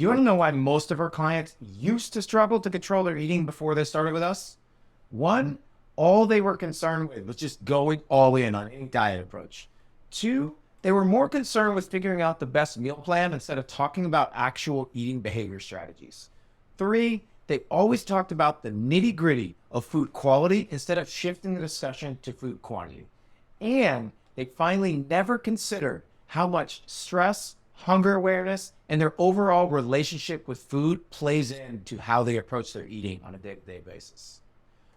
Do you want to know why most of our clients used to struggle to control their eating before they started with us? One, all they were concerned with was just going all in on any diet approach. Two, they were more concerned with figuring out the best meal plan instead of talking about actual eating behavior strategies. Three, they always talked about the nitty gritty of food quality instead of shifting the discussion to food quantity. And they finally never considered how much stress, hunger awareness, and their overall relationship with food plays into how they approach their eating on a day-to-day basis.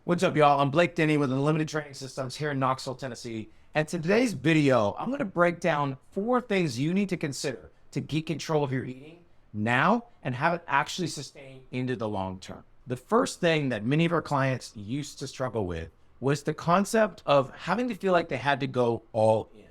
What's up, y'all? I'm Blake Denny with Unlimited Training Systems here in Knoxville, Tennessee. And today's video, I'm going to break down 4 things you need to consider to get control of your eating now and have it actually sustain into the long term. The first thing that many of our clients used to struggle with was the concept of having to feel like they had to go all in.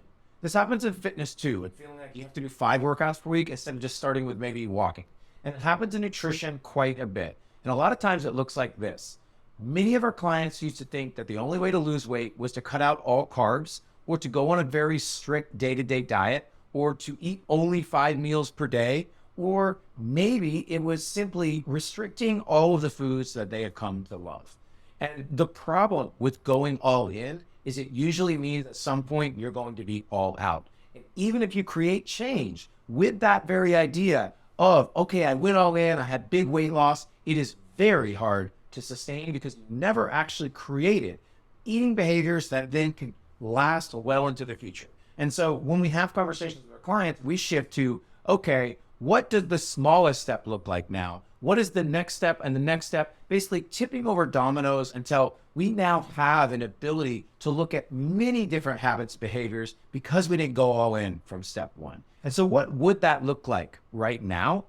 This happens in fitness too, and feeling like you have to do 5 workouts per week instead of just starting with maybe walking. And it happens in nutrition quite a bit. And a lot of times it looks like this. Many of our clients used to think that the only way to lose weight was to cut out all carbs or to go on a very strict day-to-day diet or to eat only 5 meals per day, or maybe it was simply restricting all of the foods that they had come to love. And the problem with going all in is it usually means at some point you're going to be all out. And even if you create change with that very idea of, okay, I went all in, I had big weight loss, it is very hard to sustain because you never actually created eating behaviors that then can last well into the future. And so when we have conversations with our clients, we shift to, okay, what does the smallest step look like now? What is the next step and the next step? Basically tipping over dominoes until we now have an ability to look at many different habits, behaviors, because we didn't go all in from step 1. And so what would that look like right now?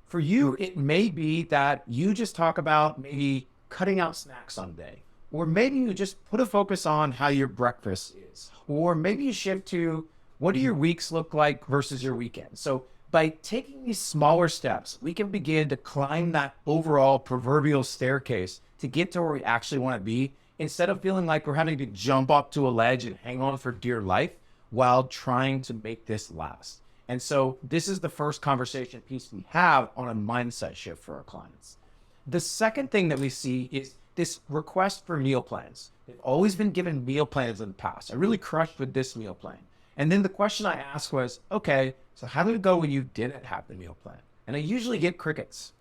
For you, it may be that you just talk about maybe cutting out snacks on the day, or maybe you just put a focus on how your breakfast is, or maybe you shift to what do your weeks look like versus your weekends. So by taking these smaller steps, we can begin to climb that overall proverbial staircase to get to where we actually want to be, instead of feeling like we're having to jump up to a ledge and hang on for dear life while trying to make this last. And so this is the first conversation piece we have on a mindset shift for our clients. The second thing that we see is this request for meal plans. They've always been given meal plans in the past. I really crushed with this meal plan. And then the question I asked was, okay, so how did it go when you didn't have the meal plan? And I usually get crickets.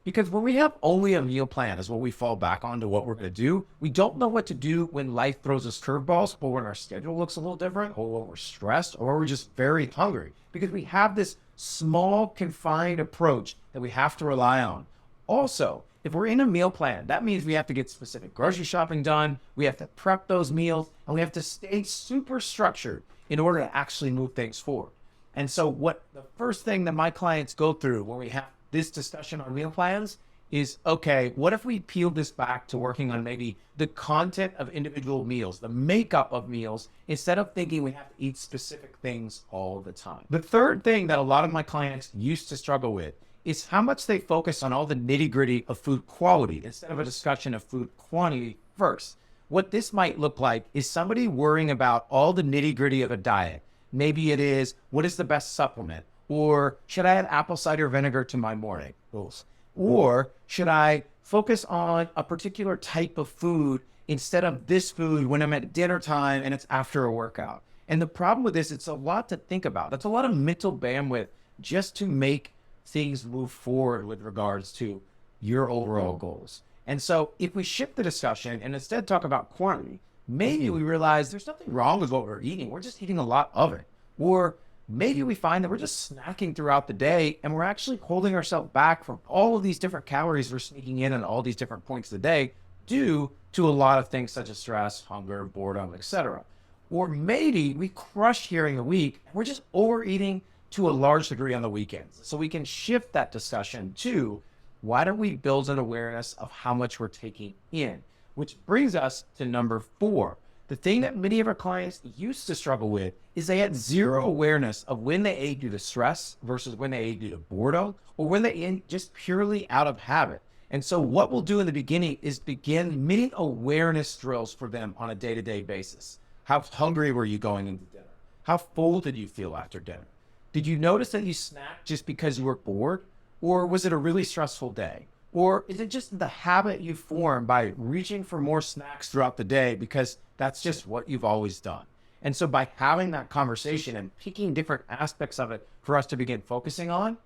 Because when we have only a meal plan is what we fall back on to what we're going to do, we don't know what to do when life throws us curveballs, or when our schedule looks a little different, or when we're stressed, or we're just very hungry. Because we have this small, confined approach that we have to rely on. Also, if we're in a meal plan, that means we have to get specific grocery shopping done, we have to prep those meals, and we have to stay super structured in order to actually move things forward. And so what the first thing that my clients go through when we have this discussion on meal plans is, okay, what if we peel this back to working on maybe the content of individual meals, the makeup of meals, instead of thinking we have to eat specific things all the time. The third thing that a lot of my clients used to struggle with is how much they focus on all the nitty gritty of food quality instead of a discussion of food quantity first. What this might look like is somebody worrying about all the nitty gritty of a diet. Maybe it is, what is the best supplement? Or should I add apple cider vinegar to my morning goals? Or should I focus on a particular type of food instead of this food when I'm at dinner time and it's after a workout? And the problem with this, it's a lot to think about. That's a lot of mental bandwidth just to make things move forward with regards to your overall goals. And so if we shift the discussion and instead talk about quantity, maybe we realize there's nothing wrong with what we're eating. We're just eating a lot of it. Or maybe we find that we're just snacking throughout the day and we're actually holding ourselves back from all of these different calories we're sneaking in at all these different points of the day due to a lot of things such as stress, hunger, boredom, etc. Or maybe we crush here in the week and we're just overeating to a large degree on the weekends. So we can shift that discussion to, why don't we build an awareness of how much we're taking in? Which brings us to number 4. The thing that many of our clients used to struggle with is they had zero awareness of when they ate due to stress versus when they ate due to boredom, or when they ate just purely out of habit. And so what we'll do in the beginning is begin mini awareness drills for them on a day-to-day basis. How hungry were you going into dinner? How full did you feel after dinner? Did you notice that you snacked just because you were bored? Or was it a really stressful day? Or is it just the habit you formed by reaching for more snacks throughout the day because that's just what you've always done? And so by having that conversation and picking different aspects of it for us to begin focusing on,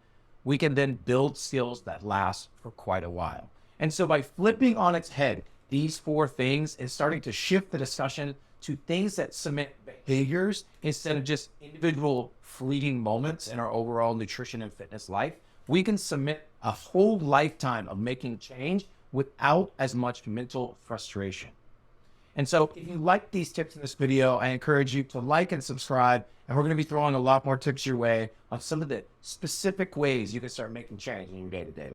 we can then build skills that last for quite a while. And so by flipping on its head these four things and starting to shift the discussion to things that cement behaviors instead of just individual fleeting moments in our overall nutrition and fitness life, we can cement a whole lifetime of making change without as much mental frustration. And so if you like these tips in this video, I encourage you to like and subscribe. And we're going to be throwing a lot more tips your way on some of the specific ways you can start making change in your day-to-day.